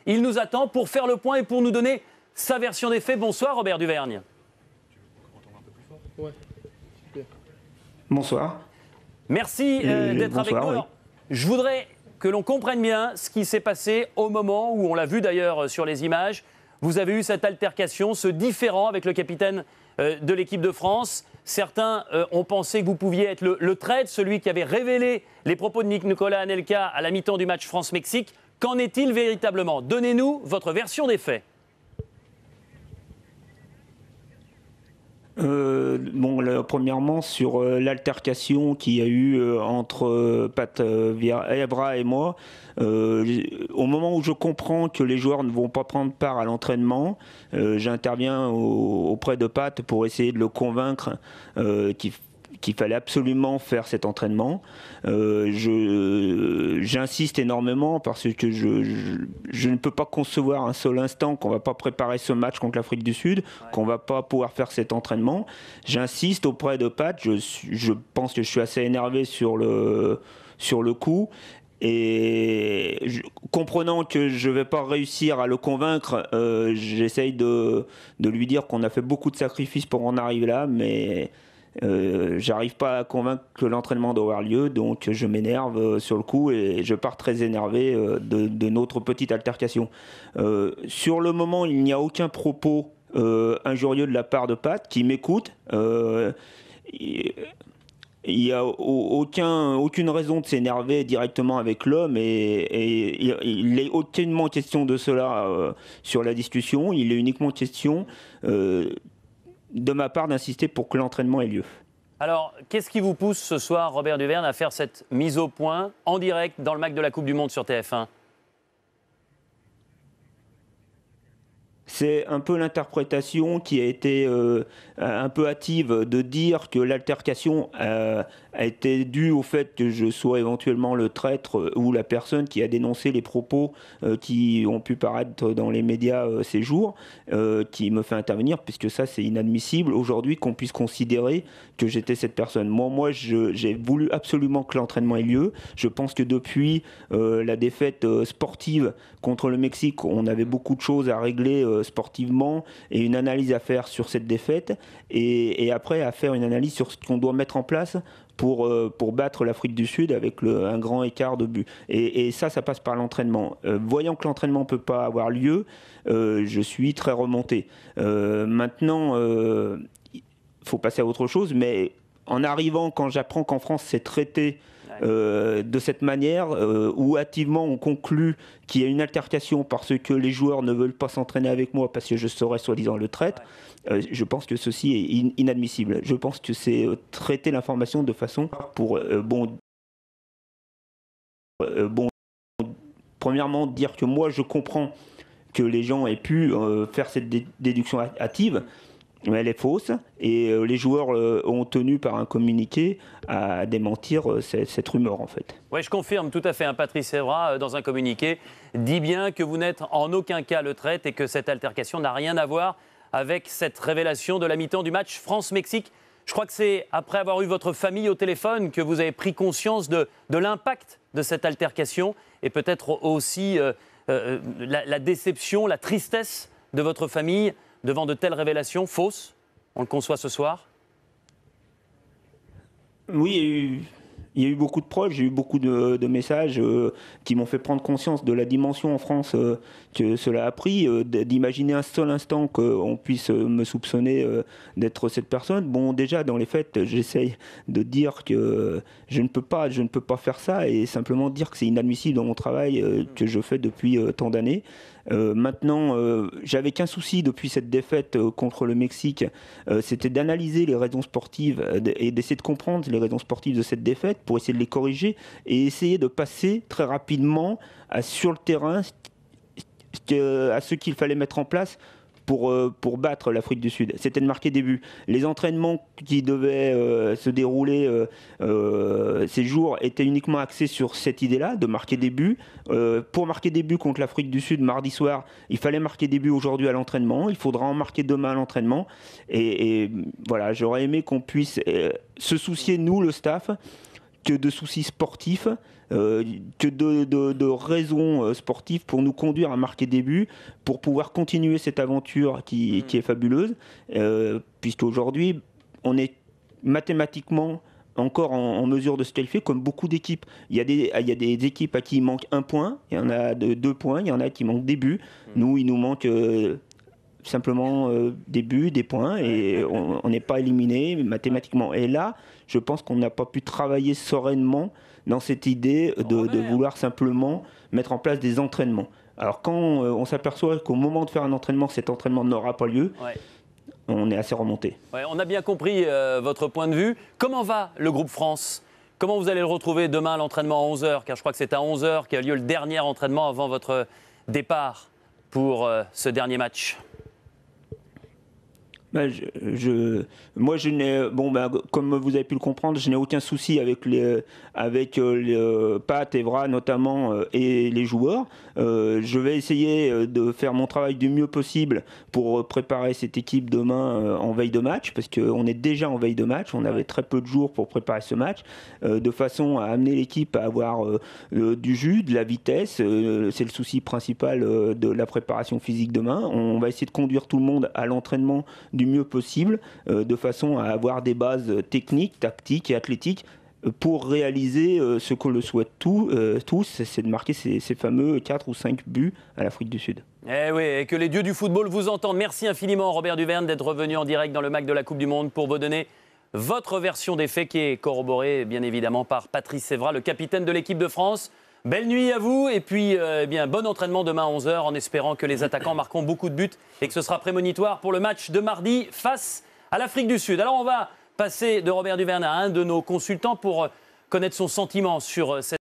Il nous attend pour faire le point et pour nous donner sa version des faits. Bonsoir Robert Duvergne. Bonsoir. Merci d'être avec nous. Oui. Alors, je voudrais que l'on comprenne bien ce qui s'est passé au moment où, on l'a vu d'ailleurs sur les images, vous avez eu cette altercation, ce différend avec le capitaine de l'équipe de France. Certains ont pensé que vous pouviez être le traître, celui qui avait révélé les propos de Nicolas Anelka à la mi-temps du match France-Mexique. Qu'en est-il véritablement? Donnez-nous votre version des faits. Premièrement, sur l'altercation qu'il y a eu entre Pat Vieira et moi, au moment où je comprends que les joueurs ne vont pas prendre part à l'entraînement, j'interviens auprès de Pat pour essayer de le convaincre qu'il fallait absolument faire cet entraînement. J'insiste énormément parce que je ne peux pas concevoir un seul instant qu'on ne va pas préparer ce match contre l'Afrique du Sud, qu'on ne va pas pouvoir faire cet entraînement. J'insiste auprès de Pat, je pense que je suis assez énervé sur le coup. Et comprenant que je ne vais pas réussir à le convaincre, j'essaye de lui dire qu'on a fait beaucoup de sacrifices pour en arriver là, mais j'arrive pas à convaincre que l'entraînement doit avoir lieu, donc je m'énerve sur le coup et je pars très énervé de notre petite altercation. Sur le moment, il n'y a aucun propos injurieux de la part de Pat qui m'écoute. Il n'y a aucune raison de s'énerver directement avec l'homme et il n'est aucunement question de cela sur la discussion. Il est uniquement question de ma part d'insister pour que l'entraînement ait lieu. Alors, qu'est-ce qui vous pousse ce soir, Robert Duvergne, à faire cette mise au point en direct dans le MAC de la Coupe du Monde sur TF1 ? C'est un peu l'interprétation qui a été un peu hâtive de dire que l'altercation a été due au fait que je sois éventuellement le traître ou la personne qui a dénoncé les propos qui ont pu paraître dans les médias ces jours, qui me fait intervenir, puisque ça c'est inadmissible aujourd'hui qu'on puisse considérer que j'étais cette personne. Moi j'ai voulu absolument que l'entraînement ait lieu. Je pense que depuis la défaite sportive contre le Mexique, on avait beaucoup de choses à régler sportivement et une analyse à faire sur cette défaite et après à faire une analyse sur ce qu'on doit mettre en place pour battre l'Afrique du Sud avec un grand écart de but. Et ça passe par l'entraînement. Voyant que l'entraînement ne peut pas avoir lieu, je suis très remonté. Maintenant, il faut passer à autre chose, mais en arrivant, quand j'apprends qu'en France c'est traité de cette manière, où hâtivement on conclut qu'il y a une altercation parce que les joueurs ne veulent pas s'entraîner avec moi parce que je serais soi-disant le traître, je pense que ceci est inadmissible. Je pense que c'est traiter l'information de façon pour premièrement dire que moi je comprends que les gens aient pu faire cette déduction hâtive, mais elle est fausse et les joueurs ont tenu par un communiqué à démentir cette rumeur en fait. Oui, je confirme tout à fait. Patrice Evra, dans un communiqué, dit bien que vous n'êtes en aucun cas le traître et que cette altercation n'a rien à voir avec cette révélation de la mi-temps du match France-Mexique. Je crois que c'est après avoir eu votre famille au téléphone que vous avez pris conscience de l'impact de cette altercation et peut-être aussi la déception, la tristesse de votre famille devant de telles révélations fausses. On le conçoit ce soir. Oui, il y a eu beaucoup de proches, j'ai eu beaucoup de messages qui m'ont fait prendre conscience de la dimension en France que cela a pris, d'imaginer un seul instant qu'on puisse me soupçonner d'être cette personne. Bon, déjà, dans les faits, j'essaye de dire que je ne peux pas faire ça et simplement dire que c'est inadmissible dans mon travail que je fais depuis tant d'années. Maintenant, j'avais qu'un souci depuis cette défaite contre le Mexique, c'était d'analyser les raisons sportives et d'essayer de comprendre les raisons sportives de cette défaite pour essayer de les corriger et essayer de passer très rapidement sur le terrain à ce qu'il fallait mettre en place pour battre l'Afrique du Sud. C'était de marquer des buts. Les entraînements qui devaient se dérouler ces jours étaient uniquement axés sur cette idée-là, de marquer des buts. Pour marquer des buts contre l'Afrique du Sud mardi soir, il fallait marquer des buts aujourd'hui à l'entraînement, il faudra en marquer demain à l'entraînement. Et voilà, j'aurais aimé qu'on puisse se soucier, nous, le staff, que de soucis sportifs, que de raisons sportives pour nous conduire à marquer des buts, pour pouvoir continuer cette aventure qui est fabuleuse, puisqu'aujourd'hui, on est mathématiquement encore en mesure de se qualifier comme beaucoup d'équipes. Il y a des équipes à qui il manque 1 point, il y en a 2 points, il y en a qui manquent des buts. Nous, il nous manque simplement des buts, des points, et on n'est pas éliminé mathématiquement. Et là, je pense qu'on n'a pas pu travailler sereinement dans cette idée de vouloir simplement mettre en place des entraînements. Alors quand on s'aperçoit qu'au moment de faire un entraînement, cet entraînement n'aura pas lieu, on est assez remonté. Ouais, on a bien compris votre point de vue. Comment va le groupe France ? Comment vous allez le retrouver demain à l'entraînement à 11h ? Car je crois que c'est à 11h qu'a lieu le dernier entraînement avant votre départ pour ce dernier match. Moi, comme vous avez pu le comprendre, je n'ai aucun souci avec Pat, Evra notamment, et les joueurs. Je vais essayer de faire mon travail du mieux possible pour préparer cette équipe demain en veille de match, parce qu'on est déjà en veille de match, on avait très peu de jours pour préparer ce match, de façon à amener l'équipe à avoir du jus, de la vitesse. C'est le souci principal de la préparation physique demain. On va essayer de conduire tout le monde à l'entraînement du mieux possible, de façon à avoir des bases techniques, tactiques et athlétiques pour réaliser ce qu'on le souhaite tous, c'est de marquer ces fameux 4 ou 5 buts à l'Afrique du Sud. Eh oui, et que les dieux du football vous entendent. Merci infiniment Robert Duverne d'être revenu en direct dans le MAC de la Coupe du Monde pour vous donner votre version des faits qui est corroborée bien évidemment par Patrice Evra, le capitaine de l'équipe de France. Belle nuit à vous et puis bon entraînement demain à 11h en espérant que les attaquants marqueront beaucoup de buts et que ce sera prémonitoire pour le match de mardi face à l'Afrique du Sud. Alors on va passer de Robert Duverne à un de nos consultants pour connaître son sentiment sur cette